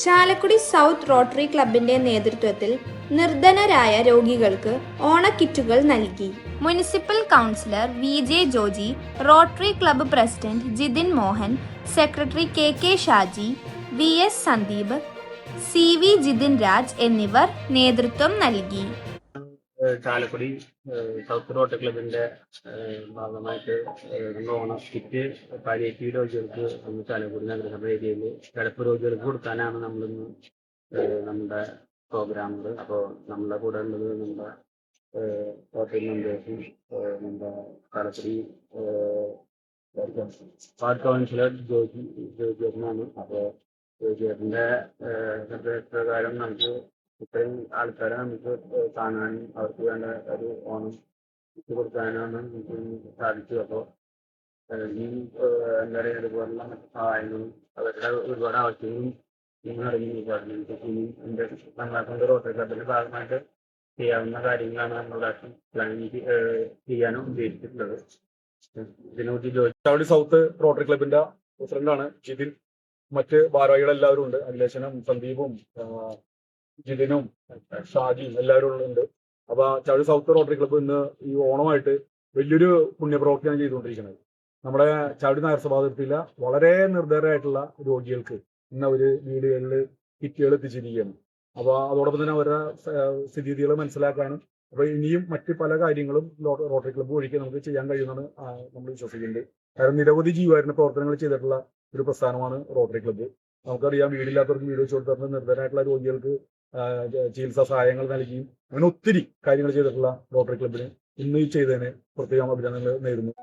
Chalakudy south rotary ക്ലബിന്റെ നേതൃത്വത്തിൽ നിർധനരായ രോഗികൾക്ക് ഓണക്കിറ്റുകൾ നൽകി. Municipal councillor V J. Joji, Rotary Club president Jithin Mohan, secretary K. Shaji, V S. Sandeep, C V. Jithin Raj എന്നിവർ നേതൃത്വം നൽകി. ചാലക്കുടി സൗത്ത് റോട്ടറി ക്ലബിന്റെ ഭാഗമായിട്ട് ഓണം കിറ്റ് പാലിയേറ്റീവ് രോഗികൾക്ക് ചാലക്കുടി നഗരസഭ ഏരിയയിൽ കിടപ്പ് രോഗികൾക്ക് കൊടുക്കാനാണ് നമ്മളിന്ന് നമ്മുടെ പ്രോഗ്രാമുകൾ. അപ്പോൾ നമ്മുടെ കൂടെ ഉള്ളത് നമ്മുടെ റോട്ടറി മെമ്പേഴ്സും നമ്മുടെ ചാലക്കുടി വാർഡ് കൗൺസിലർ ജോജിയാണ്. അപ്പോൾ ജോജിയുടെ നിർദ്ദേശപ്രകാരം നമുക്ക് ഇത്രയും ആൾക്കാരെ നമുക്ക് കാണാനും അവർക്ക് വേണ്ട ഒരു ഓണം കൊടുക്കാനാണ് നമുക്ക് സാധിച്ചത്. അപ്പോൾ ഈ എന്താ പറയുക, ഇതുപോലുള്ള മറ്റു സഹായങ്ങളും അവരുടെ ഒരുപാട് ആവശ്യങ്ങളും നിങ്ങൾ അറിഞ്ഞു. ഇനി നമ്മളെ കൊണ്ട് റോട്ടറി ക്ലബിന്റെ ഭാഗമായിട്ട് ചെയ്യാവുന്ന കാര്യങ്ങളാണ് നമ്മുടെ പ്ലാനിങ് ചെയ്യാനും ഉദ്ദേശിച്ചിട്ടുള്ളത്. ഇതിനെക്കുറിച്ച് ചാലക്കുടി സൗത്ത് റോട്ടറി ക്ലബിന്റെ പ്രസിഡന്റാണ് ജിതിൻ. മറ്റ് ഭാരവാഹികളെല്ലാവരും ഉണ്ട്. അഖിലേശനും സന്ദീപും ജിതിനും ഷാജിയും എല്ലാവരും ഉണ്ട്. അപ്പൊ ചാലക്കുടി സൗത്ത് റോട്ടറി ക്ലബ്ബ് ഇന്ന് ഈ ഓണമായിട്ട് വലിയൊരു പുണ്യപ്രവൃത്തിയാണ് ചെയ്തുകൊണ്ടിരിക്കുന്നത്. നമ്മുടെ ചാലക്കുടി നഗരസഭാതിർത്തിയിലെ വളരെ നിർദ്ധരായിട്ടുള്ള രോഗികൾക്ക് ഇന്ന് അവര് വീടുകളിൽ കിറ്റുകൾ എത്തിച്ചിരിക്കുകയാണ്. അപ്പൊ അതോടൊപ്പം തന്നെ അവരുടെ സ്ഥിതിഗതികൾ മനസ്സിലാക്കാനും അപ്പൊ ഇനിയും മറ്റ് പല കാര്യങ്ങളും റോട്ടറി ക്ലബ്ബ് വഴിക്ക് നമുക്ക് ചെയ്യാൻ കഴിയുമെന്നാണ് നമ്മൾ വിശ്വസിക്കുന്നുണ്ട്. കാരണം നിരവധി ജീവകാരുണ്യ പ്രവർത്തനങ്ങൾ ചെയ്തിട്ടുള്ള ഒരു പ്രസ്ഥാനമാണ് റോട്ടറി ക്ലബ്ബ്. നമുക്കറിയാം, വീടില്ലാത്തവർക്ക് വീട് വെച്ച് കൊടുത്തിട്ട് നിർദ്ധരായിട്ടുള്ള രോഗികൾക്ക് ചികിത്സാ സഹായങ്ങൾ നൽകിയും അങ്ങനെ ഒത്തിരി കാര്യങ്ങൾ ചെയ്തിട്ടുള്ള റോട്ടറി ക്ലബ്ബിന് ഇന്ന് ഈ ചെയ്തതിന് പ്രത്യേകം അഭിനന്ദനങ്ങൾ നേരുന്നു.